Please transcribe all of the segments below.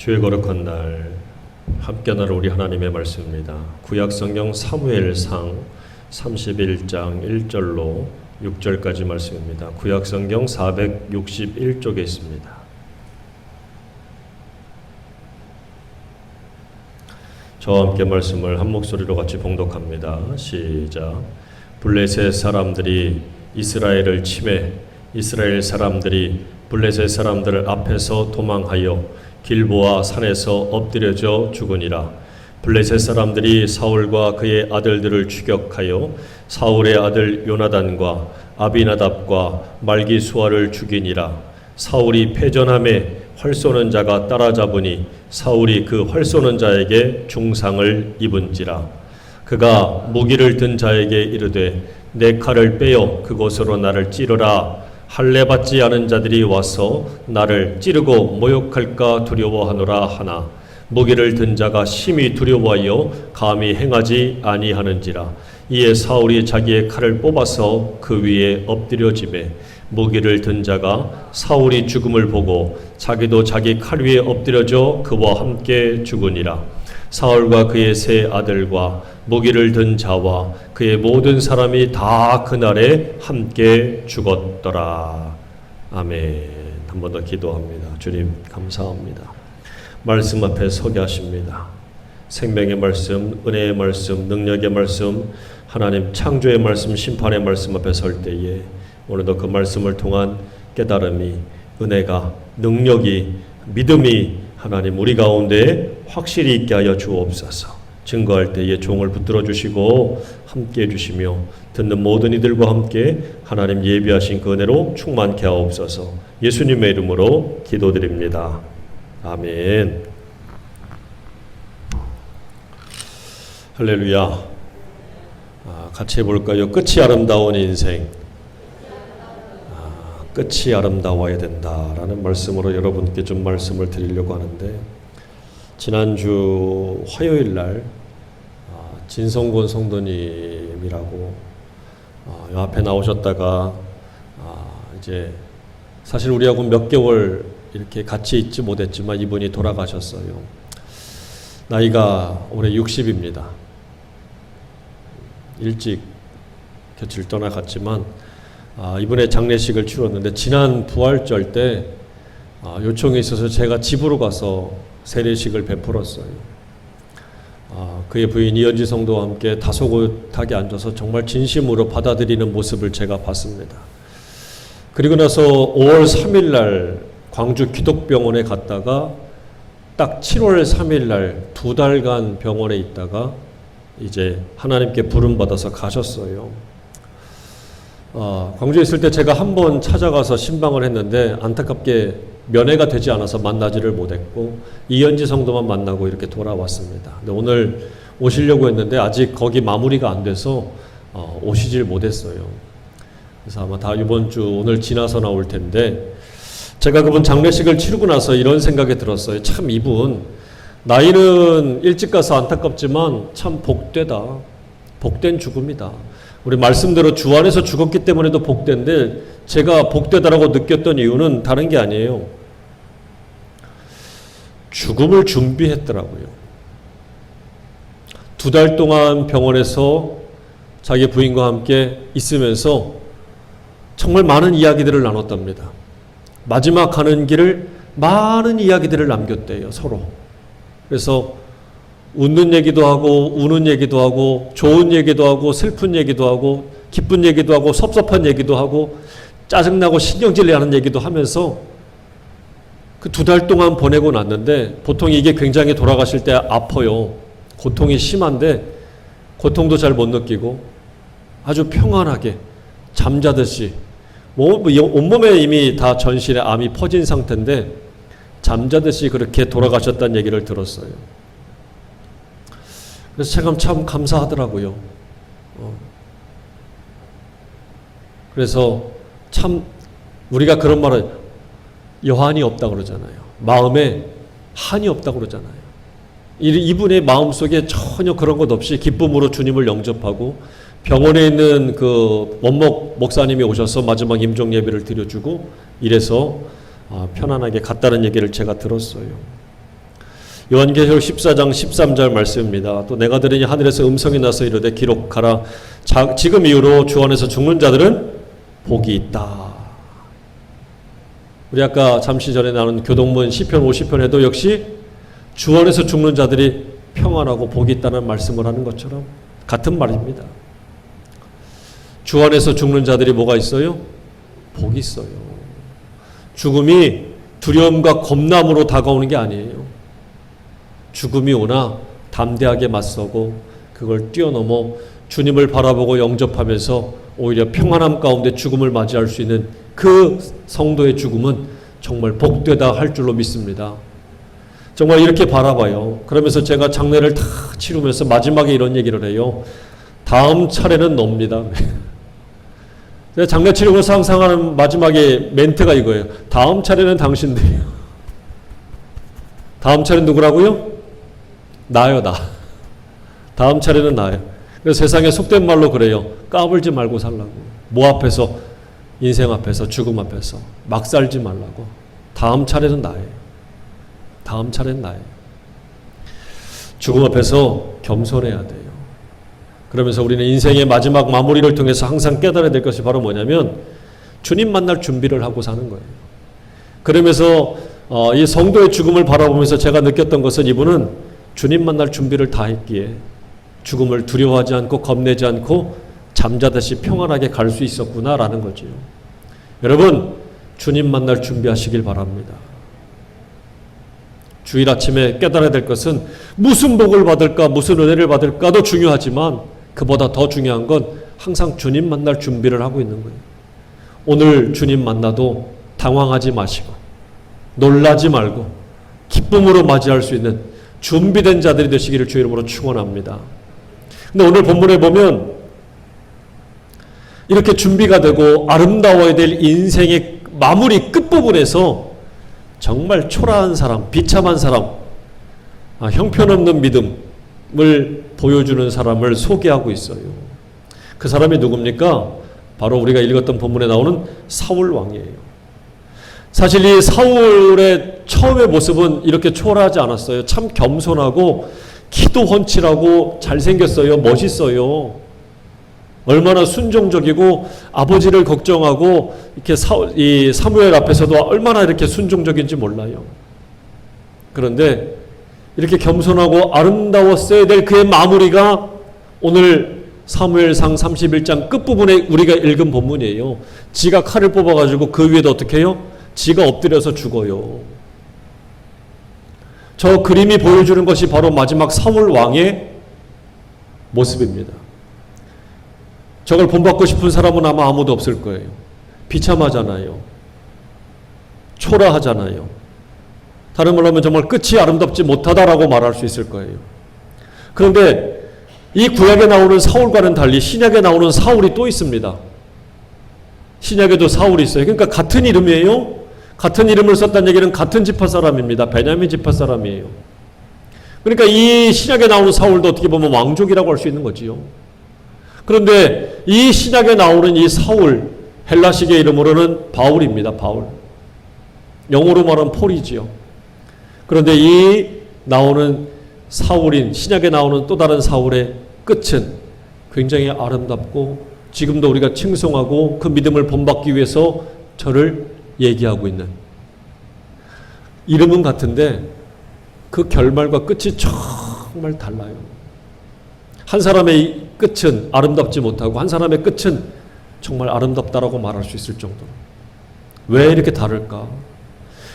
주의 거룩한 날 함께 나눌 우리 하나님의 말씀입니다. 구약성경 사무엘상 31장 1절로 6절까지 말씀입니다. 구약성경 461쪽에 있습니다. 저와 함께 말씀을 한 목소리로 같이 봉독합니다. 시작. 블레셋 사람들이 이스라엘을 치매 이스라엘 사람들이 블레셋 사람들 앞에서 도망하여 길보아 산에서 엎드려져 죽으니라. 블레셋 사람들이 사울과 그의 아들들을 추격하여 사울의 아들 요나단과 아비나답과 말기수아를 죽이니라. 사울이 패전함에 활 쏘는 자가 따라잡으니 사울이 그 활 쏘는 자에게 중상을 입은지라. 그가 무기를 든 자에게 이르되 내 칼을 빼어 그곳으로 나를 찌르라. 할례받지 않은 자들이 와서 나를 찌르고 모욕할까 두려워하노라 하나 무기를 든 자가 심히 두려워하여 감히 행하지 아니하는지라. 이에 사울이 자기의 칼을 뽑아서 그 위에 엎드려지매 무기를 든 자가 사울이 죽음을 보고 자기도 자기 칼 위에 엎드려져 그와 함께 죽으니라. 사울과 그의 세 아들과 무기를 든 자와 그의 모든 사람이 다 그날에 함께 죽었더라. 아멘. 한 번 더 기도합니다. 주님 감사합니다. 말씀 앞에 서게 하십니다. 생명의 말씀, 은혜의 말씀, 능력의 말씀, 하나님 창조의 말씀, 심판의 말씀 앞에 설 때에 오늘도 그 말씀을 통한 깨달음이, 은혜가, 능력이, 믿음이 하나님 우리 가운데 확실히 있게 하여 주옵소서. 증거할 때에 종을 붙들어 주시고 함께 해주시며 듣는 모든 이들과 함께 하나님 예비하신 그 은혜로 충만케 하옵소서. 예수님의 이름으로 기도드립니다. 아멘. 할렐루야. 같이 해볼까요? 끝이 아름다운 인생. 끝이 아름다워야 된다라는 말씀으로 여러분께 좀 말씀을 드리려고 하는데, 지난주 화요일 날 진성곤 성도님이라고 앞에 나오셨다가 이제 사실 우리하고 몇 개월 이렇게 같이 있지 못했지만 이분이 돌아가셨어요. 나이가 올해 60입니다. 일찍 곁을 떠나갔지만 이번에 장례식을 치렀는데 지난 부활절 때 요청이 있어서 제가 집으로 가서 세례식을 베풀었어요. 그의 부인 이현지 성도와 함께 다소곳하게 앉아서 정말 진심으로 받아들이는 모습을 제가 봤습니다. 그리고 나서 5월 3일 날 광주 기독병원에 갔다가 딱 7월 3일 날 2달간 병원에 있다가 이제 하나님께 부름받아서 가셨어요. 광주에 있을 때 제가 한번 찾아가서 신방을 했는데 안타깝게 면회가 되지 않아서 만나지를 못했고 이현지 성도만 만나고 이렇게 돌아왔습니다. 근데 오늘 오시려고 했는데 아직 거기 마무리가 안 돼서 오시질 못했어요. 그래서 아마 다 이번 주 오늘 지나서 나올 텐데, 제가 그분 장례식을 치르고 나서 이런 생각이 들었어요. 참 이분 나이는 일찍 가서 안타깝지만 참 복되다. 복된 죽음이다. 우리 말씀대로 주 안에서 죽었기 때문에도 복된데, 제가 복되다라고 느꼈던 이유는 다른 게 아니에요. 죽음을 준비했더라고요. 2달 동안 병원에서 자기 부인과 함께 있으면서 정말 많은 이야기들을 나눴답니다. 마지막 가는 길을 많은 이야기들을 남겼대요, 서로. 그래서 웃는 얘기도 하고 우는 얘기도 하고 좋은 얘기도 하고 슬픈 얘기도 하고 기쁜 얘기도 하고 섭섭한 얘기도 하고 짜증나고 신경질내하는 얘기도 하면서 그 2달 동안 보내고 났는데, 보통 이게 굉장히 돌아가실 때 아파요. 고통이 심한데 고통도 잘 못 느끼고 아주 평안하게 잠자듯이 온몸에 이미 다 전신에 암이 퍼진 상태인데 잠자듯이 그렇게 돌아가셨다는 얘기를 들었어요. 그래서 제가 참 감사하더라고요. 그래서 참 우리가 그런 말을 여한이 없다고 그러잖아요. 마음에 한이 없다고 그러잖아요. 이분의 마음속에 전혀 그런 것 없이 기쁨으로 주님을 영접하고 병원에 있는 그 원목 목사님이 오셔서 마지막 임종 예배를 드려주고 이래서 편안하게 갔다는 얘기를 제가 들었어요. 요한계시록 14장 13절 말씀입니다. 또 내가 들으니 하늘에서 음성이 나서 이르되 기록하라. 지금 이후로 주 안에서 죽는 자들은 복이 있다. 우리 아까 잠시 전에 나눈 교동문 시편 50편에도 역시 주 안에서 죽는 자들이 평안하고 복이 있다는 말씀을 하는 것처럼 같은 말입니다. 주 안에서 죽는 자들이 뭐가 있어요? 복이 있어요. 죽음이 두려움과 겁남으로 다가오는 게 아니에요. 죽음이 오나 담대하게 맞서고 그걸 뛰어넘어 주님을 바라보고 영접하면서 오히려 평안함 가운데 죽음을 맞이할 수 있는 그 성도의 죽음은 정말 복되다 할 줄로 믿습니다. 정말 이렇게 바라봐요. 그러면서 제가 장례를 다 치르면서 마지막에 이런 얘기를 해요. 다음 차례는 놉니다. 제가 장례 치르고 상상하는 마지막에 멘트가 이거예요. 다음 차례는 당신들이요. 다음 차례는 누구라고요? 나요, 나. 다음 차례는 나요. 그래서 세상에 속된 말로 그래요. 까불지 말고 살라고. 뭐 앞에서? 인생 앞에서, 죽음 앞에서. 막 살지 말라고. 다음 차례는 나예요. 다음 차례는 나예요. 죽음 앞에서 겸손해야 돼요. 그러면서 우리는 인생의 마지막 마무리를 통해서 항상 깨달아야 될 것이 바로 뭐냐면 주님 만날 준비를 하고 사는 거예요. 그러면서 이 성도의 죽음을 바라보면서 제가 느꼈던 것은 이분은 주님 만날 준비를 다 했기에 죽음을 두려워하지 않고 겁내지 않고 잠자듯이 평안하게 갈 수 있었구나라는 거지요. 여러분, 주님 만날 준비하시길 바랍니다. 주일 아침에 깨달아야 될 것은 무슨 복을 받을까, 무슨 은혜를 받을까도 중요하지만 그보다 더 중요한 건 항상 주님 만날 준비를 하고 있는 거예요. 오늘 주님 만나도 당황하지 마시고 놀라지 말고 기쁨으로 맞이할 수 있는 준비된 자들이 되시기를 주의 이름으로 축원합니다. 근데 오늘 본문에 보면 이렇게 준비가 되고 아름다워야 될 인생의 마무리 끝부분에서 정말 초라한 사람, 비참한 사람, 형편없는 믿음을 보여주는 사람을 소개하고 있어요. 그 사람이 누굽니까? 바로 우리가 읽었던 본문에 나오는 사울 왕이에요. 사실 이 사울의 처음의 모습은 이렇게 초라하지 않았어요. 참 겸손하고 키도 훤칠하고 잘생겼어요. 멋있어요. 얼마나 순종적이고 아버지를 걱정하고 이렇게 이 사무엘 앞에서도 얼마나 이렇게 순종적인지 몰라요. 그런데 이렇게 겸손하고 아름다웠어야 될 그의 마무리가 오늘 사무엘상 31장 끝부분에 우리가 읽은 본문이에요. 지가 칼을 뽑아가지고 그 위에다 어떻게 해요? 지가 엎드려서 죽어요. 저 그림이 보여주는 것이 바로 마지막 사울 왕의 모습입니다. 저걸 본받고 싶은 사람은 아마 아무도 없을 거예요. 비참하잖아요. 초라하잖아요. 다른 말로 하면 정말 끝이 아름답지 못하다라고 말할 수 있을 거예요. 그런데 이 구약에 나오는 사울과는 달리 신약에 나오는 사울이 또 있습니다. 신약에도 사울이 있어요. 그러니까 같은 이름이에요. 같은 이름을 썼다는 얘기는 같은 지파 사람입니다. 베냐민 지파 사람이에요. 그러니까 이 신약에 나오는 사울도 어떻게 보면 왕족이라고 할 수 있는 거지요. 그런데 이 신약에 나오는 이 사울, 헬라식의 이름으로는 바울입니다. 바울. 영어로 말하면 폴이지요. 그런데 이 나오는 사울인, 신약에 나오는 또 다른 사울의 끝은 굉장히 아름답고 지금도 우리가 칭송하고 그 믿음을 본받기 위해서 저를 얘기하고 있는, 이름은 같은데 그 결말과 끝이 정말 달라요. 한 사람의 끝은 아름답지 못하고 한 사람의 끝은 정말 아름답다라고 말할 수 있을 정도로. 왜 이렇게 다를까?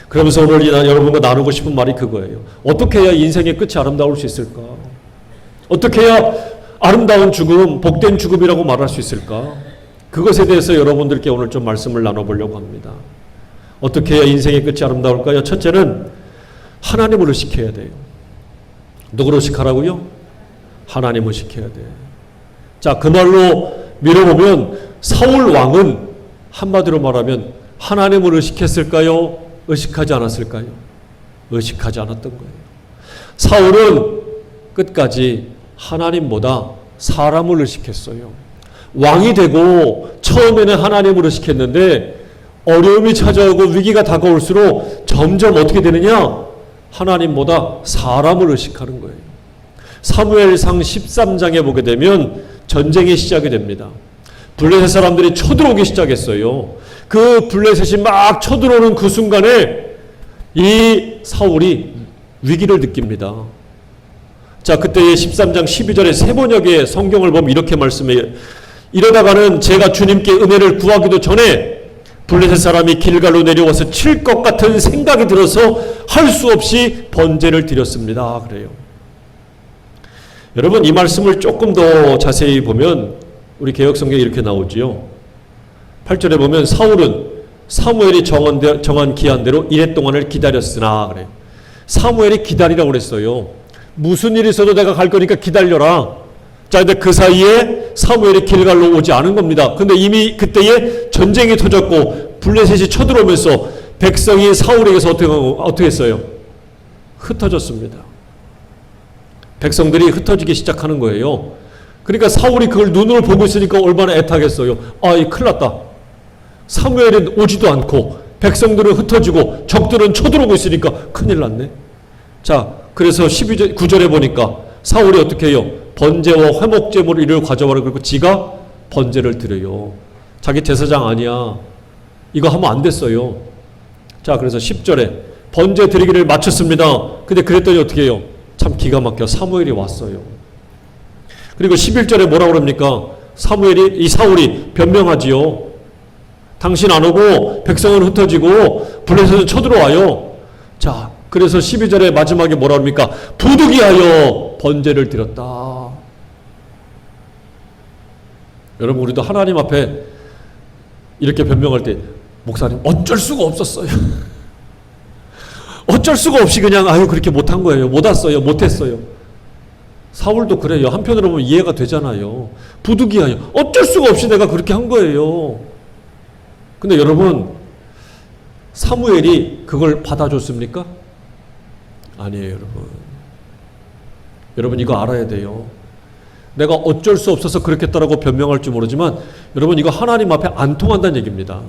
그러면서 오늘 여러분과 나누고 싶은 말이 그거예요. 어떻게 해야 인생의 끝이 아름다울 수 있을까? 어떻게 해야 아름다운 죽음, 복된 죽음이라고 말할 수 있을까? 그것에 대해서 여러분들께 오늘 좀 말씀을 나눠보려고 합니다. 어떻게 해야 인생의 끝이 아름다울까요? 첫째는 하나님을 의식해야 돼요. 누구를 의식하라고요? 하나님을 의식해야 돼. 자, 그 말로 밀어보면 사울 왕은 한마디로 말하면 하나님을 의식했을까요? 의식하지 않았을까요? 의식하지 않았던 거예요. 사울은 끝까지 하나님보다 사람을 의식했어요. 왕이 되고 처음에는 하나님을 의식했는데 어려움이 찾아오고 위기가 다가올수록 점점 어떻게 되느냐? 하나님보다 사람을 의식하는 거예요. 사무엘상 13장에 보게 되면 전쟁이 시작이 됩니다. 블레셋 사람들이 쳐들어오기 시작했어요. 그 블레셋이 막 쳐들어오는 그 순간에 이 사울이 위기를 느낍니다. 자, 그때의 13장 12절에 세 번역의 성경을 보면 이렇게 말씀해요. 이러다가는 제가 주님께 은혜를 구하기도 전에 블레셋 사람이 길갈로 내려와서 칠 것 같은 생각이 들어서 할 수 없이 번제를 드렸습니다. 그래요. 여러분, 이 말씀을 조금 더 자세히 보면 우리 개역성경에 이렇게 나오지요. 8절에 보면 사울은 사무엘이 정한 기한대로 이랫 동안을 기다렸으나 그래요. 사무엘이 기다리라고 그랬어요. 무슨 일이 있어도 내가 갈 거니까 기다려라. 자, 근데 그 사이에 사무엘이 길갈로 오지 않은 겁니다. 근데 이미 그때에 전쟁이 터졌고 블레셋이 쳐들어오면서 백성이 사울에게서 어떻게 했어요? 흩어졌습니다. 백성들이 흩어지기 시작하는 거예요. 그러니까 사울이 그걸 눈으로 보고 있으니까 얼마나 애타겠어요. 아, 이 큰일 났다. 사무엘이 오지도 않고 백성들은 흩어지고 적들은 쳐들어오고 있으니까 큰일 났네. 자, 그래서 9절에 보니까 사울이 어떻게 해요? 번제와 화목제물을 이를 가져와라. 그리고 지가 번제를 드려요. 자기 제사장 아니야. 이거 하면 안 됐어요. 자, 그래서 10절에 번제 드리기를 마쳤습니다. 근데 그랬더니 어떻게 해요? 참 기가 막혀. 사무엘이 왔어요. 그리고 11절에 뭐라고 그럽니까? 이 사울이 변명하지요. 당신 안 오고 백성은 흩어지고 블레셋은 쳐들어와요. 자, 그래서 12절에 마지막에 뭐라 그럽니까? 부득이하여 번제를 드렸다. 여러분, 우리도 하나님 앞에 이렇게 변명할 때 목사님 어쩔 수가 없었어요. 어쩔 수가 없이 그냥 아유 그렇게 못한 거예요. 못 왔어요. 못했어요. 사울도 그래요. 한편으로 보면 이해가 되잖아요. 부득이하여 어쩔 수가 없이 내가 그렇게 한 거예요. 근데 여러분, 사무엘이 그걸 받아줬습니까? 아니에요, 여러분. 여러분, 이거 알아야 돼요. 내가 어쩔 수 없어서 그렇게 했다라고 변명할지 모르지만 여러분, 이거 하나님 앞에 안 통한다는 얘기입니다.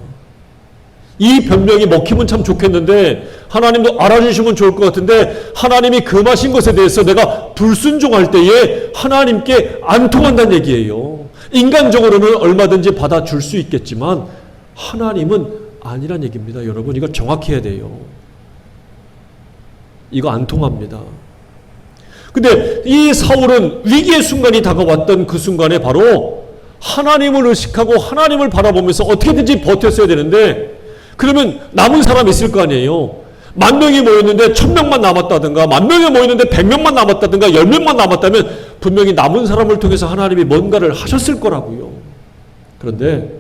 이 변명이 먹히면 참 좋겠는데 하나님도 알아주시면 좋을 것 같은데 하나님이 금하신 것에 대해서 내가 불순종할 때에 하나님께 안 통한다는 얘기예요. 인간적으로는 얼마든지 받아줄 수 있겠지만 하나님은 아니란 얘기입니다. 여러분, 이거 정확히 해야 돼요. 이거 안 통합니다. 근데 이 사울은 위기의 순간이 다가왔던 그 순간에 바로 하나님을 의식하고 하나님을 바라보면서 어떻게든지 버텼어야 되는데, 그러면 남은 사람이 있을 거 아니에요. 10,000명이 모였는데 1,000명만 남았다든가, 10,000명이 모였는데 100명만 남았다든가, 10명만 남았다면 분명히 남은 사람을 통해서 하나님이 뭔가를 하셨을 거라고요. 그런데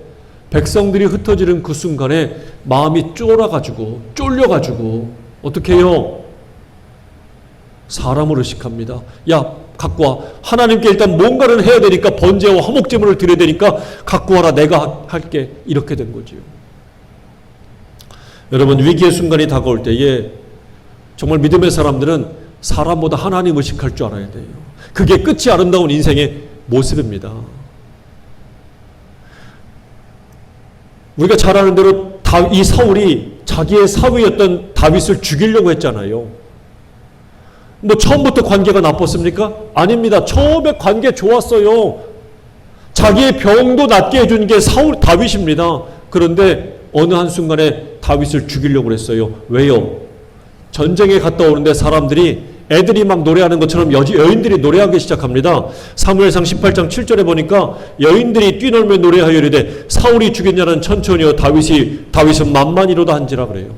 백성들이 흩어지는 그 순간에 마음이 쫄려가지고 어떻게 해요? 사람을 의식합니다. 야, 갖고 와. 하나님께 일단 뭔가를 해야 되니까, 번제와 화목제물을 드려야 되니까 갖고 와라. 내가 할게. 이렇게 된 거지요. 여러분, 위기의 순간이 다가올 때에 정말 믿음의 사람들은 사람보다 하나님 의식할 줄 알아야 돼요. 그게 끝이 아름다운 인생의 모습입니다. 우리가 잘 아는 대로 이 사울이 자기의 사위였던 다윗을 죽이려고 했잖아요. 뭐 처음부터 관계가 나빴습니까? 아닙니다. 처음에 관계 좋았어요. 자기의 병도 낫게 해준 게 다윗입니다. 그런데 어느 한순간에 다윗을 죽이려고 했어요. 왜요? 전쟁에 갔다 오는데 사람들이, 애들이 막 노래하는 것처럼 여인들이 노래하기 시작합니다. 사무엘상 18장 7절에 보니까 여인들이 뛰놀며 노래하여 이르되 사울이 죽였냐는 천천히요 다윗은 만만이로다 한지라 그래요.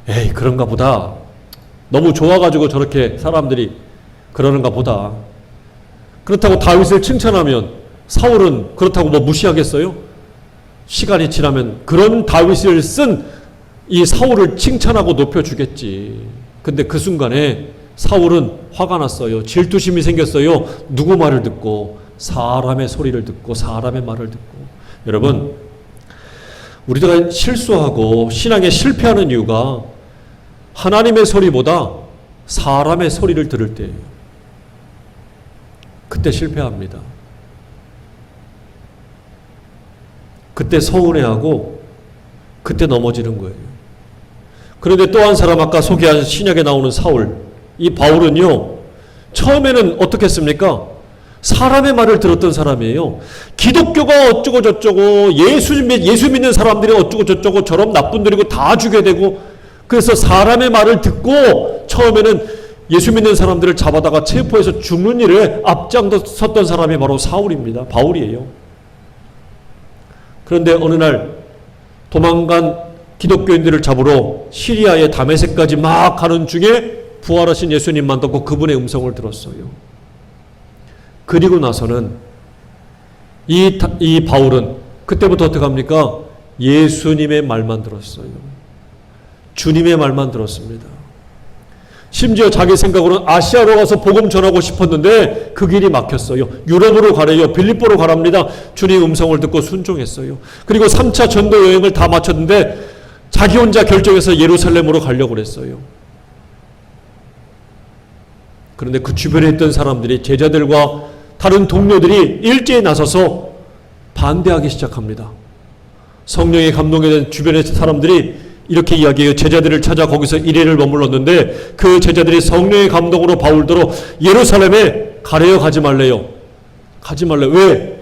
에이, 그런가 보다. 너무 좋아가지고 저렇게 사람들이 그러는가 보다. 그렇다고 다윗을 칭찬하면 사울은 그렇다고 뭐 무시하겠어요? 시간이 지나면 그런 다윗을 쓴 이 사울을 칭찬하고 높여주겠지. 근데 그 순간에 사울은 화가 났어요. 질투심이 생겼어요. 누구 말을 듣고? 사람의 소리를 듣고, 사람의 말을 듣고. 여러분, 우리가 실수하고 신앙에 실패하는 이유가 하나님의 소리보다 사람의 소리를 들을 때예요. 그때 실패합니다. 그때 서운해하고 그때 넘어지는 거예요. 그런데 또 한 사람, 아까 소개한 신약에 나오는 사울, 이 바울은요, 처음에는 어떻게 했습니까? 사람의 말을 들었던 사람이에요. 기독교가 어쩌고 저쩌고, 예수 믿는 사람들이 어쩌고 저쩌고, 저런 나쁜들이고 다 죽여야 되고, 그래서 사람의 말을 듣고 처음에는 예수 믿는 사람들을 잡아다가 체포해서 죽는 일에 앞장섰던 사람이 바로 사울입니다. 바울이에요. 그런데 어느 날 도망간 기독교인들을 잡으러 시리아의 다메섹까지 막 가는 중에 부활하신 예수님 만났고 그분의 음성을 들었어요. 그리고 나서는 이 바울은 그때부터 어떻게 합니까? 예수님의 말만 들었어요. 주님의 말만 들었습니다. 심지어 자기 생각으로는 아시아로 가서 복음 전하고 싶었는데 그 길이 막혔어요. 유럽으로 가래요. 빌립보로 가랍니다. 주님 음성을 듣고 순종했어요. 그리고 3차 전도 여행을 다 마쳤는데 자기 혼자 결정해서 예루살렘으로 가려고 그랬어요. 그런데 그 주변에 있던 사람들이, 제자들과 다른 동료들이 일제히 나서서 반대하기 시작합니다. 성령의 감동에 대한 주변의 사람들이 이렇게 이야기해요. 제자들을 찾아 거기서 1일을 머물렀는데 그 제자들이 성령의 감동으로 바울더러 예루살렘에 가래요, 가지 말래요? 가지 말래. 왜?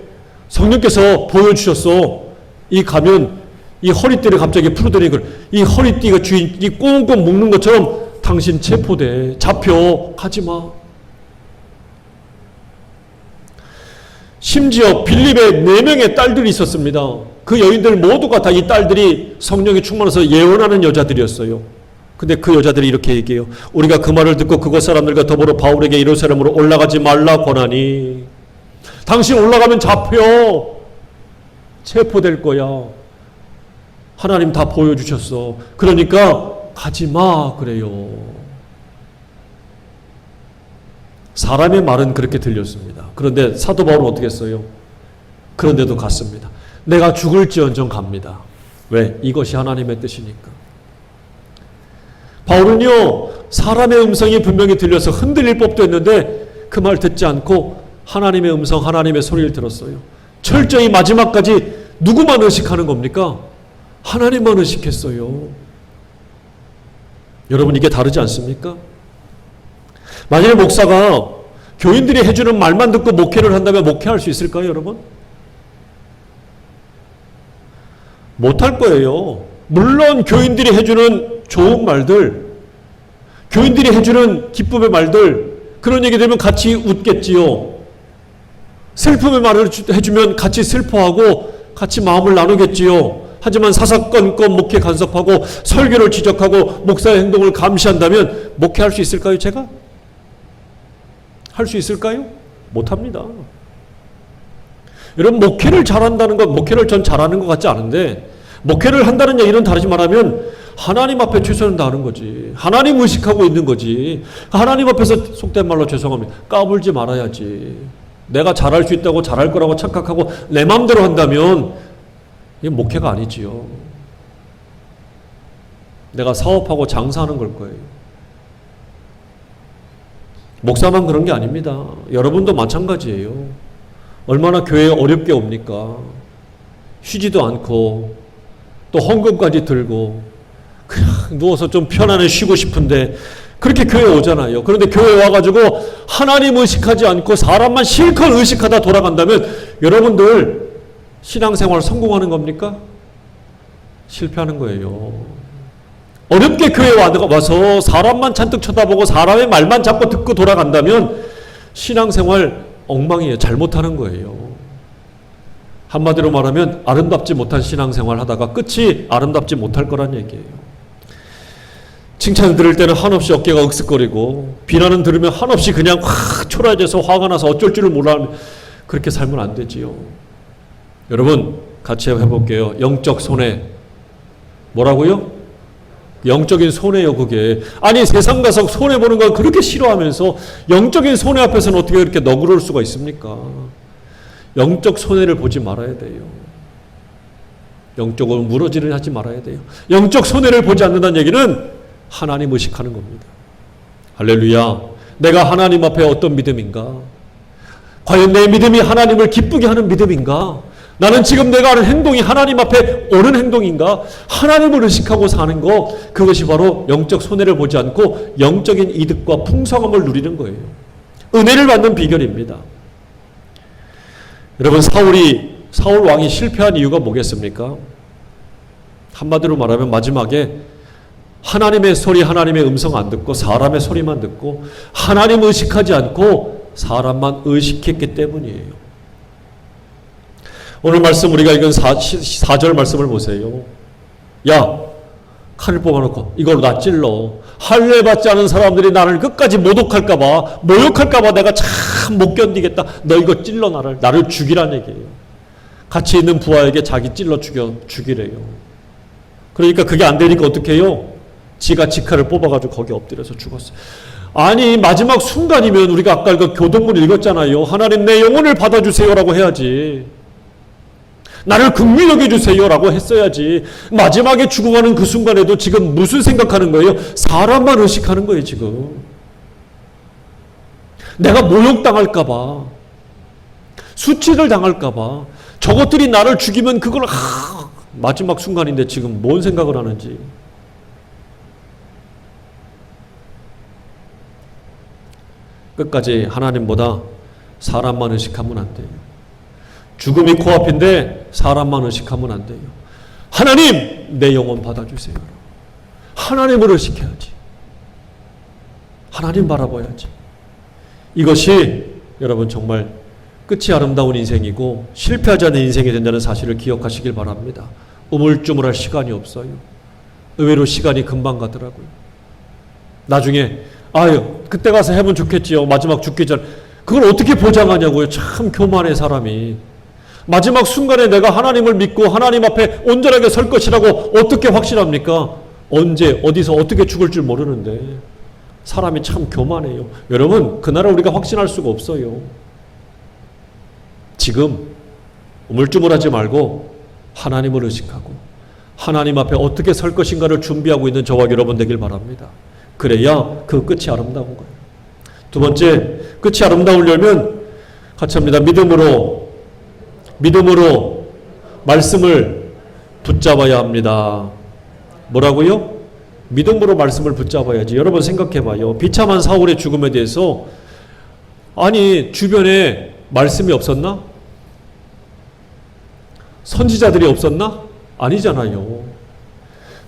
성령께서 보여주셨어. 이 가면 이 허리띠를 갑자기 풀어드리는 걸, 이 허리띠가 주인이 꽁꽁 묶는 것처럼 당신 체포돼. 잡혀. 가지 마. 심지어 빌립에 4명의 딸들이 있었습니다. 그 여인들 모두가 다 이 딸들이 성령이 충만해서 예언하는 여자들이었어요. 근데 그 여자들이 이렇게 얘기해요. 우리가 그 말을 듣고 그곳 사람들과 더불어 바울에게 예루살렘으로 올라가지 말라 권하니, 당신 올라가면 잡혀. 체포될 거야. 하나님 다 보여주셨어. 그러니까 가지 마 그래요. 사람의 말은 그렇게 들렸습니다. 그런데 사도 바울은 어떻게 했어요? 그런데도 갔습니다. 내가 죽을지언정 갑니다. 왜? 이것이 하나님의 뜻이니까. 바울은요, 사람의 음성이 분명히 들려서 흔들릴 법도 했는데 그 말 듣지 않고 하나님의 음성, 하나님의 소리를 들었어요. 철저히 마지막까지 누구만 의식하는 겁니까? 하나님만 의식했어요. 여러분, 이게 다르지 않습니까? 만약에 목사가 교인들이 해주는 말만 듣고 목회를 한다면 목회할 수 있을까요, 여러분? 못할 거예요. 물론 교인들이 해주는 좋은 말들, 교인들이 해주는 기쁨의 말들, 그런 얘기 되면 같이 웃겠지요. 슬픔의 말을 해주면 같이 슬퍼하고 같이 마음을 나누겠지요. 하지만 사사건건 목회 간섭하고 설교를 지적하고 목사의 행동을 감시한다면 목회할 수 있을까요, 제가? 할 수 있을까요? 못합니다. 여러분, 목회를 잘한다는 것, 목회를 전 잘하는 것 같지 않은데, 목회를 한다는 얘기는 다르지 말하면 하나님 앞에 최선을 다하는 거지. 하나님 의식하고 있는 거지. 하나님 앞에서 속된 말로 죄송합니다. 까불지 말아야지. 내가 잘할 수 있다고 잘할 거라고 착각하고 내 마음대로 한다면 이게 목회가 아니지요. 내가 사업하고 장사하는 걸 거예요. 목사만 그런 게 아닙니다. 여러분도 마찬가지예요. 얼마나 교회에 어렵게 옵니까? 쉬지도 않고 또 헌금까지 들고 그냥 누워서 좀 편안히 쉬고 싶은데 그렇게 교회에 오잖아요. 그런데 교회에 와가지고 하나님 의식하지 않고 사람만 실컷 의식하다 돌아간다면 여러분들 신앙생활 성공하는 겁니까? 실패하는 거예요. 어렵게 교회에 와서 사람만 잔뜩 쳐다보고 사람의 말만 자꾸 듣고 돌아간다면 신앙생활 엉망이에요. 잘못하는 거예요. 한마디로 말하면 아름답지 못한 신앙생활 하다가 끝이 아름답지 못할 거란 얘기예요. 칭찬 들을 때는 한없이 어깨가 으쓱거리고 비난은 들으면 한없이 그냥 확 초라해져서 화가 나서 어쩔 줄을 몰라. 그렇게 살면 안 되지요. 여러분, 같이 해볼게요. 영적 손해. 뭐라고요? 영적인 손해요, 그게. 아니, 세상 가서 손해보는 건 그렇게 싫어하면서 영적인 손해 앞에서는 어떻게 그렇게 너그러울 수가 있습니까? 영적 손해를 보지 말아야 돼요. 영적으로 무너지는 하지 말아야 돼요. 영적 손해를 보지 않는다는 얘기는 하나님 의식하는 겁니다. 할렐루야. 내가 하나님 앞에 어떤 믿음인가? 과연 내 믿음이 하나님을 기쁘게 하는 믿음인가? 나는 지금 내가 하는 행동이 하나님 앞에 옳은 행동인가? 하나님을 의식하고 사는 거, 그것이 바로 영적 손해를 보지 않고 영적인 이득과 풍성함을 누리는 거예요. 은혜를 받는 비결입니다. 여러분, 사울 왕이 실패한 이유가 뭐겠습니까? 한마디로 말하면 마지막에 하나님의 소리, 하나님의 음성 안 듣고 사람의 소리만 듣고 하나님 의식하지 않고 사람만 의식했기 때문이에요. 오늘 말씀 우리가 읽은 4절 말씀을 보세요. 야, 칼을 뽑아놓고 이걸로 나 찔러. 할례 받지 않은 사람들이 나를 끝까지 모독할까봐, 모욕할까봐 내가 참 못 견디겠다. 너 이거 찔러 나를 죽이란 얘기예요. 같이 있는 부하에게 자기 찔러 죽이래요. 그러니까 그게 안 되니까 어떻게 해요? 지가 지칼을 뽑아가지고 거기 엎드려서 죽었어요. 아니, 마지막 순간이면 우리가 아까 그 교동문 읽었잖아요. 하나님 내 영혼을 받아주세요라고 해야지. 나를 긍휼히 여겨주세요라고 했어야지. 마지막에 죽어가는 그 순간에도 지금 무슨 생각하는 거예요? 사람만 의식하는 거예요, 지금. 내가 모욕당할까봐, 수치를 당할까봐, 저것들이 나를 죽이면 그걸 마지막 순간인데 지금 뭔 생각을 하는지. 끝까지 하나님보다 사람만 의식하면 안 돼요. 죽음이 코앞인데 사람만 의식하면 안 돼요. 하나님, 내 영혼 받아주세요. 하나님을 의식해야지. 하나님 바라봐야지. 이것이 여러분 정말 끝이 아름다운 인생이고 실패하지 않는 인생이 된다는 사실을 기억하시길 바랍니다. 우물쭈물할 시간이 없어요. 의외로 시간이 금방 가더라고요. 나중에 그때 가서 해면 좋겠지요. 마지막 죽기 전. 그걸 어떻게 보장하냐고요. 참 교만해, 사람이. 마지막 순간에 내가 하나님을 믿고 하나님 앞에 온전하게 설 것이라고 어떻게 확신합니까? 언제, 어디서, 어떻게 죽을 줄 모르는데. 사람이 참 교만해요. 여러분, 그날을 우리가 확신할 수가 없어요. 지금 우물쭈물하지 말고 하나님을 의식하고 하나님 앞에 어떻게 설 것인가를 준비하고 있는 저와 여러분 되길 바랍니다. 그래야 그 끝이 아름다운 거예요. 두 번째, 끝이 아름다우려면 같이 합니다. 믿음으로 말씀을 붙잡아야 합니다. 뭐라고요? 믿음으로 말씀을 붙잡아야지. 여러분 생각해봐요. 비참한 사울의 죽음에 대해서 아니 주변에 말씀이 없었나? 선지자들이 없었나? 아니잖아요.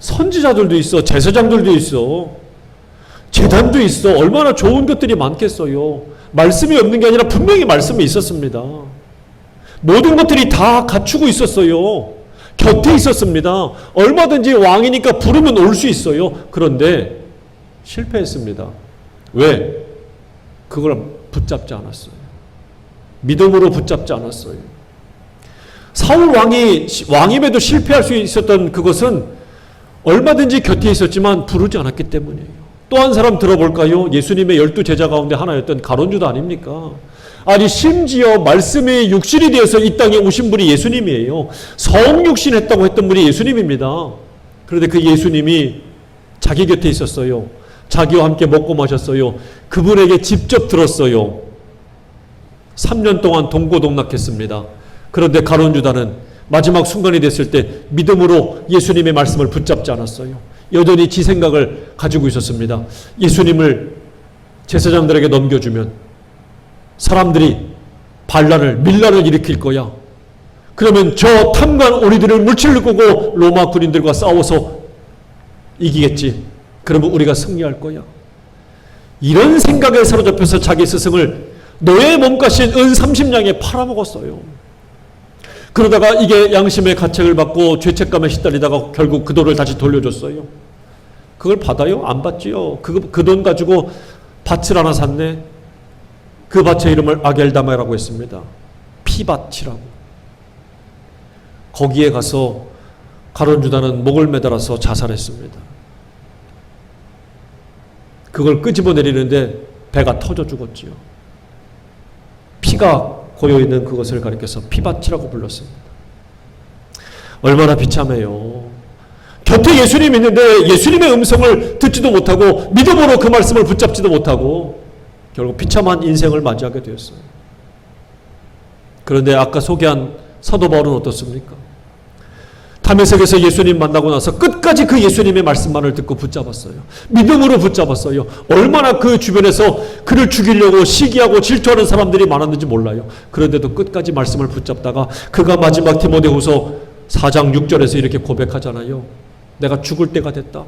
선지자들도 있어. 제사장들도 있어. 제단도 있어. 얼마나 좋은 것들이 많겠어요. 말씀이 없는 게 아니라 분명히 말씀이 있었습니다. 모든 것들이 다 갖추고 있었어요. 곁에 있었습니다. 얼마든지 왕이니까 부르면 올 수 있어요. 그런데 실패했습니다. 왜? 그걸 붙잡지 않았어요. 믿음으로 붙잡지 않았어요. 사울 왕임에도 실패할 수 있었던 그것은 얼마든지 곁에 있었지만 부르지 않았기 때문이에요. 또 한 사람 들어볼까요? 예수님의 12 제자 가운데 하나였던 가룟유다 아닙니까? 아니 심지어 말씀이 육신이 되어서 이 땅에 오신 분이 예수님이에요. 성육신했다고 했던 분이 예수님입니다. 그런데 그 예수님이 자기 곁에 있었어요. 자기와 함께 먹고 마셨어요. 그분에게 직접 들었어요. 3년 동안 동고동락했습니다. 그런데 가룟유다는 마지막 순간이 됐을 때 믿음으로 예수님의 말씀을 붙잡지 않았어요. 여전히 지 생각을 가지고 있었습니다. 예수님을 제사장들에게 넘겨주면 사람들이 밀란을 일으킬 거야. 그러면 저 탐관 우리들을 물질을 끄고 로마 군인들과 싸워서 이기겠지. 그러면 우리가 승리할 거야. 이런 생각에 사로잡혀서 자기 스승을 노예 몸값인 은 30냥에 팔아먹었어요. 그러다가 이게 양심의 가책을 받고 죄책감에 시달리다가 결국 그 돈을 다시 돌려줬어요. 그걸 받아요? 안 받지요. 그 돈 가지고 밭을 하나 샀네. 그 밭의 이름을 아겔다마라고 했습니다. 피밭이라고. 거기에 가서 가룟유다는 목을 매달아서 자살했습니다. 그걸 끄집어내리는데 배가 터져 죽었지요. 피가 고여있는 그것을 가리켜서 피밭이라고 불렀습니다. 얼마나 비참해요. 곁에 예수님이 있는데 예수님의 음성을 듣지도 못하고 믿음으로 그 말씀을 붙잡지도 못하고 결국 비참한 인생을 맞이하게 되었어요. 그런데 아까 소개한 사도 바울은 어떻습니까? 다메섹에서 예수님 만나고 나서 끝까지 그 예수님의 말씀만을 듣고 붙잡았어요. 믿음으로 붙잡았어요. 얼마나 그 주변에서 그를 죽이려고 시기하고 질투하는 사람들이 많았는지 몰라요. 그런데도 끝까지 말씀을 붙잡다가 그가 마지막 디모데후서 4장 6절에서 이렇게 고백하잖아요. 내가 죽을 때가 됐다.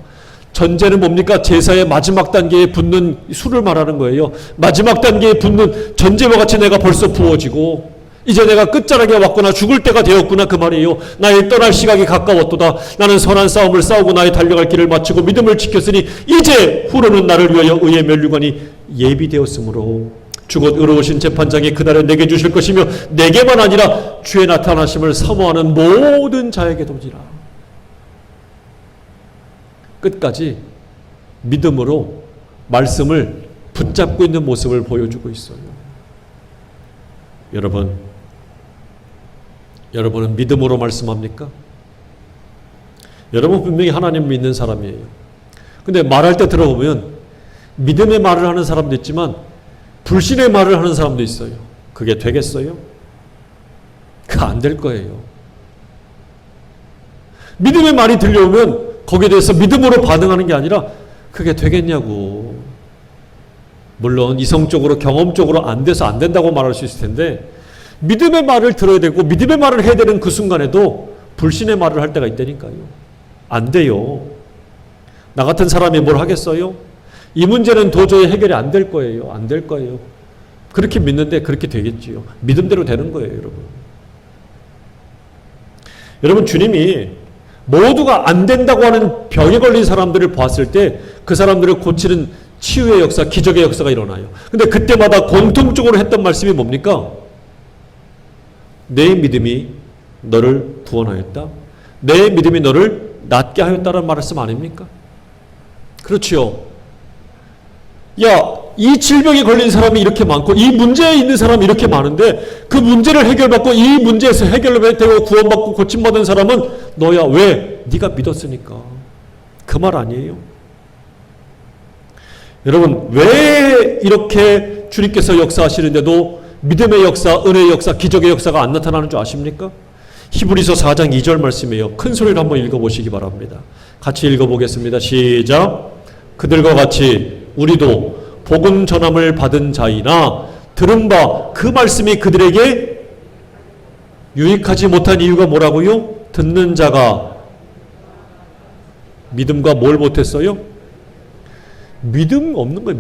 전제는 뭡니까? 제사의 마지막 단계에 붙는 술을 말하는 거예요. 마지막 단계에 붙는 전제와 같이 내가 벌써 부어지고 이제 내가 끝자락에 왔구나, 죽을 때가 되었구나, 그 말이에요. 나의 떠날 시각이 가까웠도다. 나는 선한 싸움을 싸우고 나의 달려갈 길을 마치고 믿음을 지켰으니 이제 후로는 나를 위하여 의의 면류관이 예비되었으므로 주곧 의로우신 재판장이 그날에 내게 주실 것이며 내게만 아니라 주의 나타나심을 사모하는 모든 자에게 도지라. 끝까지 믿음으로 말씀을 붙잡고 있는 모습을 보여주고 있어요. 여러분은 믿음으로 말씀합니까? 여러분 분명히 하나님 믿는 사람이에요. 근데 말할 때 들어보면 믿음의 말을 하는 사람도 있지만 불신의 말을 하는 사람도 있어요. 그게 되겠어요? 그거 안 될 거예요. 믿음의 말이 들려오면 거기에 대해서 믿음으로 반응하는 게 아니라 그게 되겠냐고. 물론 이성적으로 경험적으로 안 돼서 안 된다고 말할 수 있을 텐데 믿음의 말을 들어야 되고 믿음의 말을 해야 되는 그 순간에도 불신의 말을 할 때가 있다니까요. 안 돼요. 나 같은 사람이 뭘 하겠어요? 이 문제는 도저히 해결이 안 될 거예요. 안 될 거예요. 그렇게 믿는데 그렇게 되겠지요. 믿음대로 되는 거예요, 여러분. 여러분, 주님이 모두가 안 된다고 하는 병에 걸린 사람들을 봤을 때 그 사람들을 고치는 치유의 역사, 기적의 역사가 일어나요. 근데 그때마다 공통적으로 했던 말씀이 뭡니까? 내 믿음이 너를 구원하였다. 내 믿음이 너를 낫게 하였다는 말씀 아닙니까? 그렇지요. 야, 이 질병에 걸린 사람이 이렇게 많고 이 문제에 있는 사람이 이렇게 많은데 그 문제를 해결받고 이 문제에서 해결되고 구원받고 고침받은 사람은 너야. 왜? 네가 믿었으니까. 그 말 아니에요? 여러분, 왜 이렇게 주님께서 역사하시는데도 믿음의 역사, 은혜의 역사, 기적의 역사가 안 나타나는 줄 아십니까? 히브리서 4장 2절 말씀이에요. 큰 소리로 한번 읽어보시기 바랍니다. 같이 읽어보겠습니다. 시작. 그들과 같이 우리도 복음 전함을 받은 자이나 들은 바 그 말씀이 그들에게 유익하지 못한 이유가 뭐라고요? 듣는 자가 믿음과 뭘 못했어요? 믿음 없는 거예요.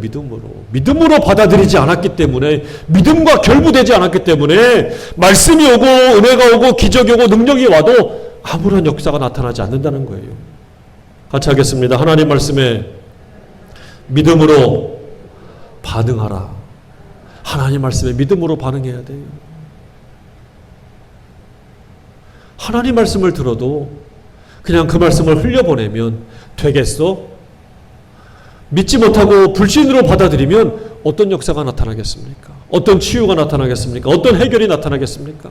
믿음으로 받아들이지 않았기 때문에, 믿음과 결부되지 않았기 때문에 말씀이 오고 은혜가 오고 기적이 오고 능력이 와도 아무런 역사가 나타나지 않는다는 거예요. 같이 하겠습니다. 하나님 말씀에 믿음으로 반응하라. 하나님 말씀에 믿음으로 반응해야 돼요. 하나님 말씀을 들어도 그냥 그 말씀을 흘려보내면 되겠어? 믿지 못하고 불신으로 받아들이면 어떤 역사가 나타나겠습니까? 어떤 치유가 나타나겠습니까? 어떤 해결이 나타나겠습니까?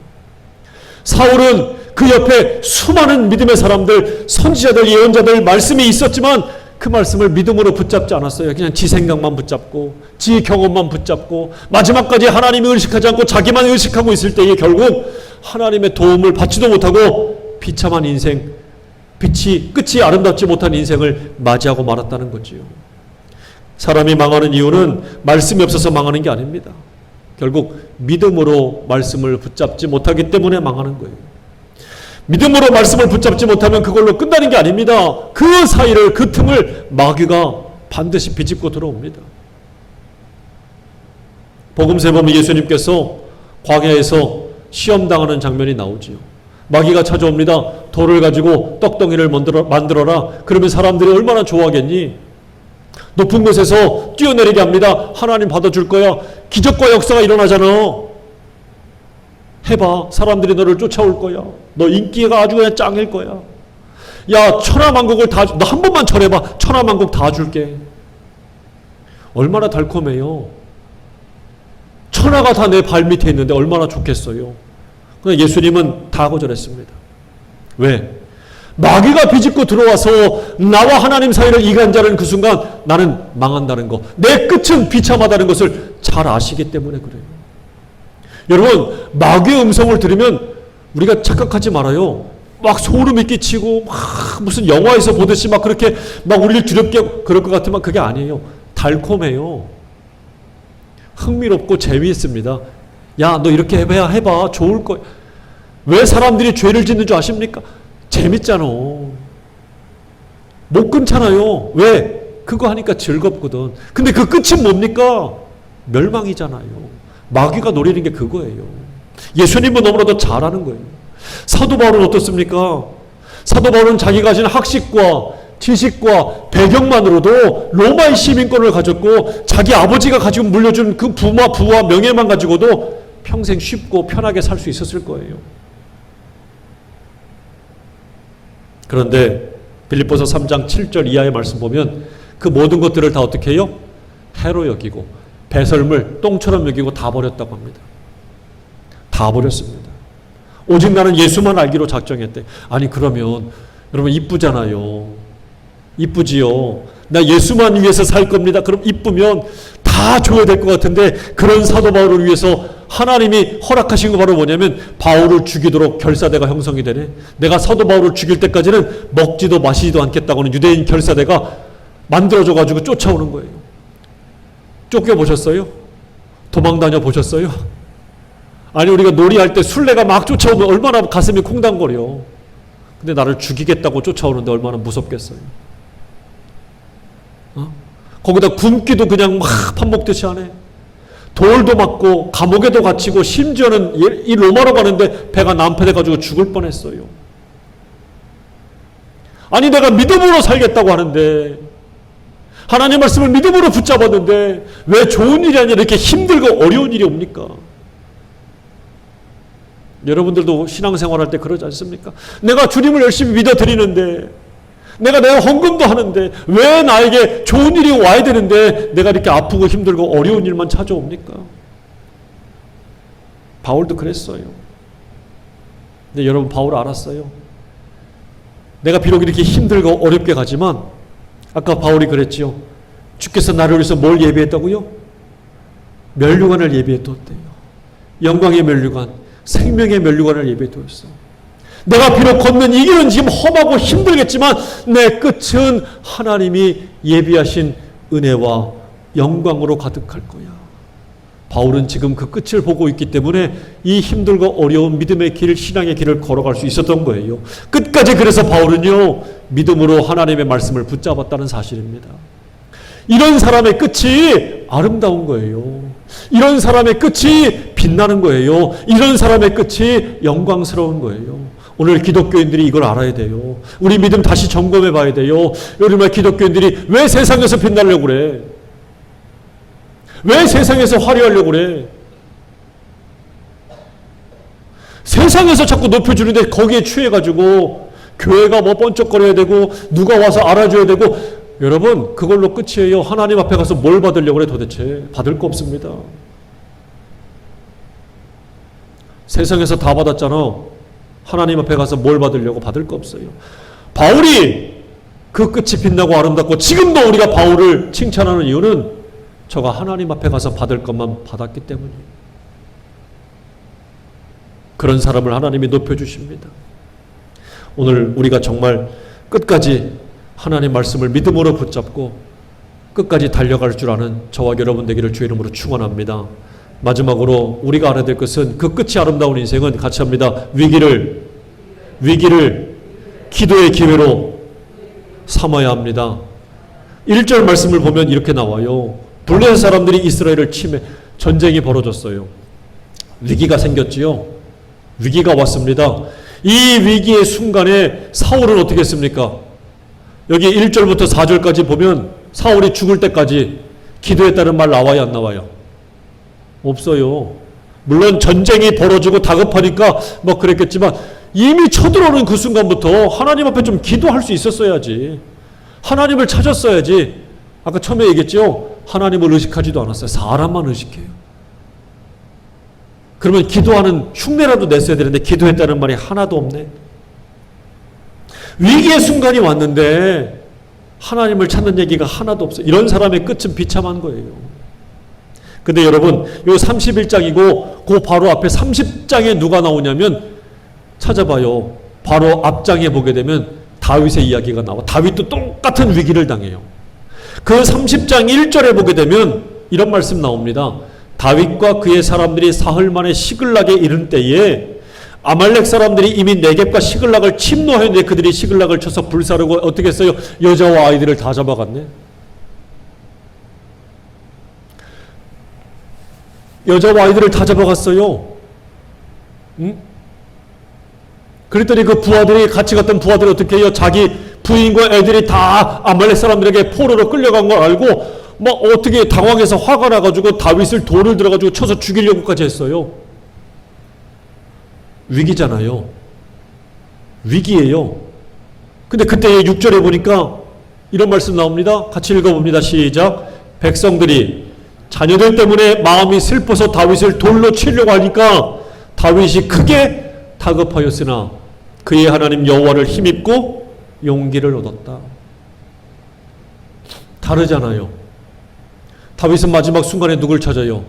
사울은 그 옆에 수많은 믿음의 사람들, 선지자들, 예언자들 말씀이 있었지만 그 말씀을 믿음으로 붙잡지 않았어요. 그냥 지 생각만 붙잡고 지 경험만 붙잡고 마지막까지 하나님을 의식하지 않고 자기만 의식하고 있을 때에 결국 하나님의 도움을 받지도 못하고 비참한 인생, 끝이 아름답지 못한 인생을 맞이하고 말았다는 거지요. 사람이 망하는 이유는 말씀이 없어서 망하는 게 아닙니다. 결국 믿음으로 말씀을 붙잡지 못하기 때문에 망하는 거예요. 믿음으로 말씀을 붙잡지 못하면 그걸로 끝나는 게 아닙니다. 그 사이를, 그 틈을 마귀가 반드시 비집고 들어옵니다. 복음서에 보면 예수님께서 광야에서 시험당하는 장면이 나오지요. 마귀가 찾아옵니다. 돌을 가지고 떡덩이를 만들어라. 그러면 사람들이 얼마나 좋아하겠니? 높은 곳에서 뛰어내리게 합니다. 하나님 받아줄 거야. 기적과 역사가 일어나잖아. 해봐. 사람들이 너를 쫓아올 거야. 너 인기가 아주 그냥 짱일 거야. 야, 천하만국을 다, 너 한 번만 절해봐. 천하만국 다 줄게. 얼마나 달콤해요. 천하가 다 내 발 밑에 있는데 얼마나 좋겠어요. 그런데 예수님은 다 거절했습니다. 왜? 마귀가 비집고 들어와서 나와 하나님 사이를 이간자는 그 순간 나는 망한다는 거, 내 끝은 비참하다는 것을 잘 아시기 때문에 그래요. 여러분, 마귀의 음성을 들으면 우리가 착각하지 말아요. 막 소름이 끼치고 막 무슨 영화에서 보듯이 막 그렇게 막 우리를 두렵게 그럴 것 같으면 그게 아니에요. 달콤해요. 흥미롭고 재미있습니다. 야, 너 이렇게 해봐. 좋을 거야. 왜 사람들이 죄를 짓는 줄 아십니까? 재밌잖아. 못 끊잖아요. 왜? 그거 하니까 즐겁거든. 근데 그 끝이 뭡니까? 멸망이잖아요. 마귀가 노리는 게 그거예요. 예수님은 너무나도 잘하는 거예요. 사도 바울은 어떻습니까? 사도 바울은 자기가 가진 학식과 지식과 배경만으로도 로마의 시민권을 가졌고 자기 아버지가 가지고 물려준 그 부와 명예만 가지고도 평생 쉽고 편하게 살 수 있었을 거예요. 그런데 빌립보서 3장 7절 이하의 말씀 보면 그 모든 것들을 다 어떻게 해요? 해로 여기고 배설물 똥처럼 여기고 다 버렸다고 합니다. 다 버렸습니다. 오직 나는 예수만 알기로 작정했대. 아니 그러면 여러분 이쁘잖아요. 이쁘지요. 나 예수만 위해서 살 겁니다. 그럼 이쁘면 다 줘야 될 것 같은데 그런 사도 바울을 위해서 하나님이 허락하신 거 바로 뭐냐면 바울을 죽이도록 결사대가 형성이 되네. 내가 사도 바울을 죽일 때까지는 먹지도 마시지도 않겠다고는 유대인 결사대가 만들어져 가지고 쫓아오는 거예요. 쫓겨보셨어요? 도망다녀 보셨어요? 아니 우리가 놀이할 때 술래가 막 쫓아오면 얼마나 가슴이 콩당거려. 근데 나를 죽이겠다고 쫓아오는데 얼마나 무섭겠어요. 거기다 굶기도 그냥 막 밥 먹듯이 하네. 돌도 맞고 감옥에도 갇히고 심지어는 이 로마로 가는데 배가 난패돼가지고 죽을 뻔했어요. 아니 내가 믿음으로 살겠다고 하는데 하나님 말씀을 믿음으로 붙잡았는데 왜 좋은 일이 아니라 이렇게 힘들고 어려운 일이 옵니까? 여러분들도 신앙생활할 때 그러지 않습니까? 내가 주님을 열심히 믿어드리는데 내가 헌금도 하는데 왜 나에게 좋은 일이 와야 되는데 내가 이렇게 아프고 힘들고 어려운 일만 찾아옵니까? 바울도 그랬어요. 근데 여러분 바울 알았어요. 내가 비록 이렇게 힘들고 어렵게 가지만 아까 바울이 그랬지요. 주께서 나를 위해서 뭘 예비했다고요? 면류관을 예비해뒀대요. 영광의 면류관, 생명의 면류관을 예비해뒀어. 내가 비록 걷는 이 길은 지금 험하고 힘들겠지만 내 끝은 하나님이 예비하신 은혜와 영광으로 가득할 거야. 바울은 지금 그 끝을 보고 있기 때문에 이 힘들고 어려운 믿음의 길, 신앙의 길을 걸어갈 수 있었던 거예요. 끝까지 그래서 바울은요, 믿음으로 하나님의 말씀을 붙잡았다는 사실입니다. 이런 사람의 끝이 아름다운 거예요. 이런 사람의 끝이 빛나는 거예요. 이런 사람의 끝이 영광스러운 거예요. 오늘 기독교인들이 이걸 알아야 돼요. 우리 믿음 다시 점검해 봐야 돼요. 우리 기독교인들이 왜 세상에서 빛나려고 그래? 왜 세상에서 화려하려고 그래? 세상에서 자꾸 높여주는데 거기에 취해가지고 교회가 뭐 번쩍거려야 되고 누가 와서 알아줘야 되고 여러분 그걸로 끝이에요. 하나님 앞에 가서 뭘 받으려고 그래 도대체? 받을 거 없습니다. 세상에서 다 받았잖아. 하나님 앞에 가서 뭘 받으려고? 받을 거 없어요. 바울이 그 끝이 빛나고 아름답고 지금도 우리가 바울을 칭찬하는 이유는 저가 하나님 앞에 가서 받을 것만 받았기 때문이에요. 그런 사람을 하나님이 높여주십니다. 오늘 우리가 정말 끝까지 하나님 말씀을 믿음으로 붙잡고 끝까지 달려갈 줄 아는 저와 여러분 되기를 주의 이름으로 축원합니다. 마지막으로 우리가 알아야 될 것은 그 끝이 아름다운 인생은 같이 합니다. 위기를 기도의 기회로 삼아야 합니다. 1절 말씀을 보면 이렇게 나와요. 블레셋 사람들이 이스라엘을 침해 전쟁이 벌어졌어요. 위기가 생겼지요. 위기가 왔습니다. 이 위기의 순간에 사울은 어떻게 했습니까? 여기 1절부터 4절까지 보면 사울이 죽을 때까지 기도했다는 말 나와요, 안 나와요? 없어요. 물론 전쟁이 벌어지고 다급하니까 뭐 그랬겠지만 이미 쳐들어오는 그 순간부터 하나님 앞에 좀 기도할 수 있었어야지. 하나님을 찾았어야지. 아까 처음에 얘기했죠. 하나님을 의식하지도 않았어요. 사람만 의식해요. 그러면 기도하는 흉내라도 냈어야 되는데 기도했다는 말이 하나도 없네. 위기의 순간이 왔는데 하나님을 찾는 얘기가 하나도 없어요. 이런 사람의 끝은 비참한 거예요. 근데 여러분, 요 31장이고 그 바로 앞에 30장에 누가 나오냐면 찾아봐요. 바로 앞장에 보게 되면 다윗의 이야기가 나와. 다윗도 똑같은 위기를 당해요. 그 30장 1절에 보게 되면 이런 말씀 나옵니다. 다윗과 그의 사람들이 사흘 만에 시글락에 이른 때에 아말렉 사람들이 이미 네겝과 시글락을 침노했는데 그들이 시글락을 쳐서 불사르고 어떻게 했어요? 여자와 아이들을 다 잡아갔네. 여자와 아이들을 다 잡아갔어요. 응? 그랬더니 그 부하들이 같이 갔던 부하들이 어떻게 해요? 자기 부인과 애들이 다 아말렉 사람들에게 포로로 끌려간 걸 알고 막 어떻게 당황해서 화가 나가지고 다윗을 돌을 들어가지고 쳐서 죽이려고까지 했어요. 위기잖아요. 위기예요. 근데 그때 6절에 보니까 이런 말씀 나옵니다. 같이 읽어봅니다. 시작. 백성들이 자녀들 때문에 마음이 슬퍼서 다윗을 돌로 치려고 하니까 다윗이 크게 다급하였으나 그의 하나님 여호와를 힘입고 용기를 얻었다. 다르잖아요. 다윗은 마지막 순간에 누굴 찾아요?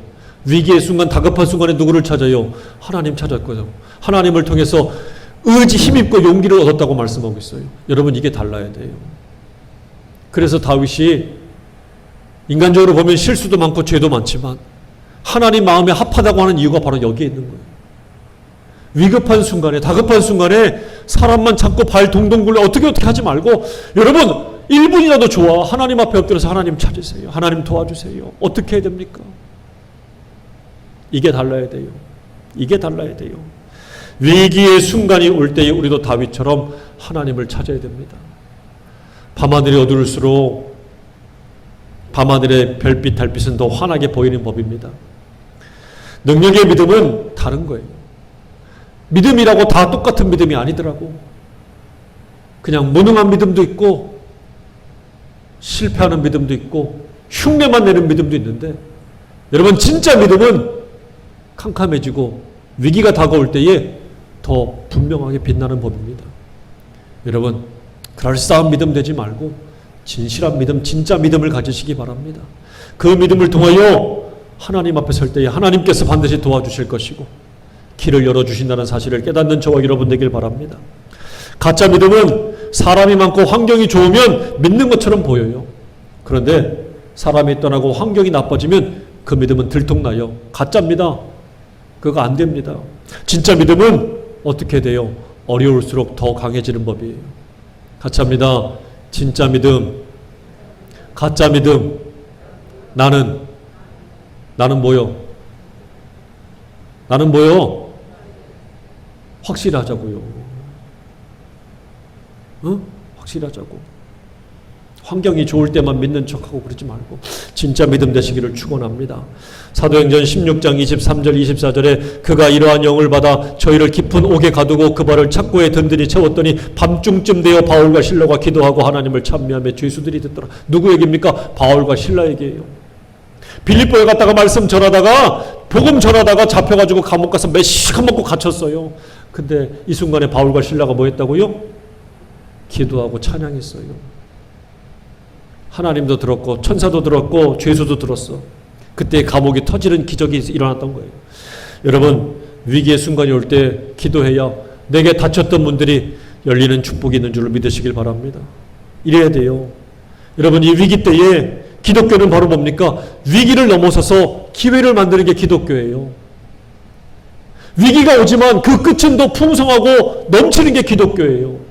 위기의 순간, 다급한 순간에 누구를 찾아요? 하나님 찾았거든요. 하나님을 통해서 의지 힘입고 용기를 얻었다고 말씀하고 있어요. 여러분, 이게 달라야 돼요. 그래서 다윗이 인간적으로 보면 실수도 많고 죄도 많지만 하나님 마음에 합하다고 하는 이유가 바로 여기에 있는 거예요. 위급한 순간에, 다급한 순간에 사람만 찾고 발 동동 굴려 어떻게 하지 말고, 여러분 1분이라도 좋아 하나님 앞에 엎드려서 하나님 찾으세요. 하나님 도와주세요. 어떻게 해야 됩니까? 이게 달라야 돼요. 이게 달라야 돼요. 위기의 순간이 올 때에 우리도 다윗처럼 하나님을 찾아야 됩니다. 밤하늘이 어두울수록 밤하늘의 별빛 달빛은 더 환하게 보이는 법입니다. 능력의 믿음은 다른 거예요. 믿음이라고 다 똑같은 믿음이 아니더라고. 그냥 무능한 믿음도 있고 실패하는 믿음도 있고 흉내만 내는 믿음도 있는데, 여러분 진짜 믿음은 캄캄해지고 위기가 다가올 때에 더 분명하게 빛나는 법입니다. 여러분 그럴싸한 믿음 되지 말고 진실한 믿음, 진짜 믿음을 가지시기 바랍니다. 그 믿음을 통하여 하나님 앞에 설 때에 하나님께서 반드시 도와주실 것이고 길을 열어주신다는 사실을 깨닫는 저와 여러분 되길 바랍니다. 가짜 믿음은 사람이 많고 환경이 좋으면 믿는 것처럼 보여요. 그런데 사람이 떠나고 환경이 나빠지면 그 믿음은 들통나요. 가짜입니다. 그거 안 됩니다. 진짜 믿음은 어떻게 돼요? 어려울수록 더 강해지는 법이에요. 가짜입니다. 진짜 믿음, 가짜 믿음. 나는 뭐요? 나는 뭐요? 확실하자고요. 응? 확실하자고. 환경이 좋을 때만 믿는 척하고 그러지 말고 진짜 믿음 되시기를 축원합니다. 사도행전 16장 23절 24절에 그가 이러한 영을 받아 저희를 깊은 옥에 가두고 그 발을 착고에 든든히 채웠더니 밤중쯤 되어 바울과 실라가 기도하고 하나님을 찬미하며 죄수들이 듣더라. 누구 얘기입니까? 바울과 실라 얘기예요. 빌립보에 갔다가 말씀 전하다가 복음 전하다가 잡혀가지고 감옥 가서 몇 시간 먹고 갇혔어요. 근데 이 순간에 바울과 실라가 뭐 했다고요? 기도하고 찬양했어요. 하나님도 들었고 천사도 들었고 죄수도 들었어. 그때 감옥이 터지는 기적이 일어났던 거예요. 여러분 위기의 순간이 올 때 기도해야 내게 닫혔던 문들이 열리는 축복이 있는 줄로 믿으시길 바랍니다. 이래야 돼요. 여러분 이 위기 때에 기독교는 바로 뭡니까? 위기를 넘어서서 기회를 만드는 게 기독교예요. 위기가 오지만 그 끝은 더 풍성하고 넘치는 게 기독교예요.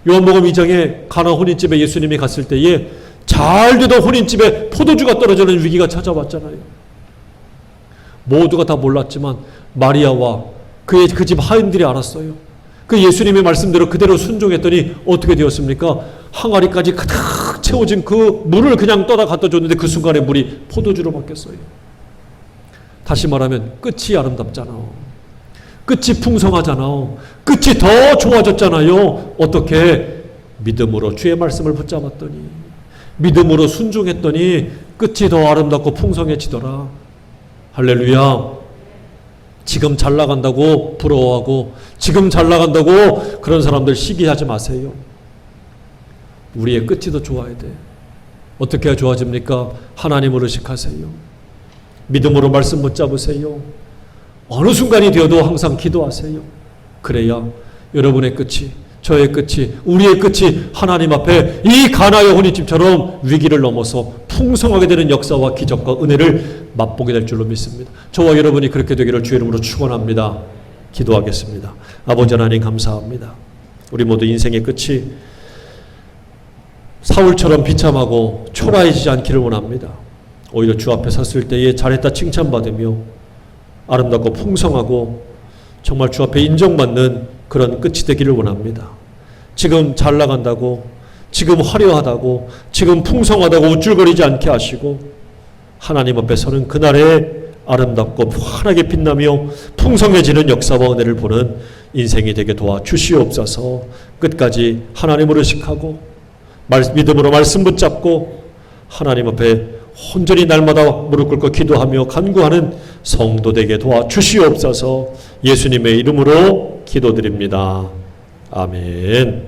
요한복음 2장에 가나 혼인집에 예수님이 갔을 때에 잘 되던 혼인집에 포도주가 떨어지는 위기가 찾아왔잖아요. 모두가 다 몰랐지만 마리아와 그 집 하인들이 알았어요. 그 예수님의 말씀대로 그대로 순종했더니 어떻게 되었습니까? 항아리까지 가득 채워진 그 물을 그냥 떠다 갖다 줬는데 그 순간에 물이 포도주로 바뀌었어요. 다시 말하면 끝이 아름답잖아. 끝이 풍성하잖아. 끝이 더 좋아졌잖아요. 어떻게? 믿음으로 주의 말씀을 붙잡았더니, 믿음으로 순종했더니 끝이 더 아름답고 풍성해지더라. 할렐루야. 지금 잘 나간다고 부러워하고 지금 잘 나간다고 그런 사람들 시기하지 마세요. 우리의 끝이 더 좋아야 돼. 어떻게 해야 좋아집니까? 하나님을 의식하세요. 믿음으로 말씀 붙잡으세요. 어느 순간이 되어도 항상 기도하세요. 그래야 여러분의 끝이, 저의 끝이, 우리의 끝이 하나님 앞에 이 가나의 혼인집처럼 위기를 넘어서 풍성하게 되는 역사와 기적과 은혜를 맛보게 될 줄로 믿습니다. 저와 여러분이 그렇게 되기를 주의 이름으로 축원합니다. 기도하겠습니다. 아버지 하나님 감사합니다. 우리 모두 인생의 끝이 사울처럼 비참하고 초라해지지 않기를 원합니다. 오히려 주 앞에 섰을 때에 잘했다 칭찬받으며 아름답고 풍성하고 정말 주 앞에 인정받는 그런 끝이 되기를 원합니다. 지금 잘 나간다고, 지금 화려하다고, 지금 풍성하다고 우쭐거리지 않게 하시고 하나님 앞에 서는 그날에 아름답고 환하게 빛나며 풍성해지는 역사와 은혜를 보는 인생이 되게 도와주시옵소서. 끝까지 하나님을 의식하고 믿음으로 말씀 붙잡고 하나님 앞에 온전히 날마다 무릎 꿇고 기도하며 간구하는 성도 되게 도와주시옵소서. 예수님의 이름으로 기도드립니다. 아멘.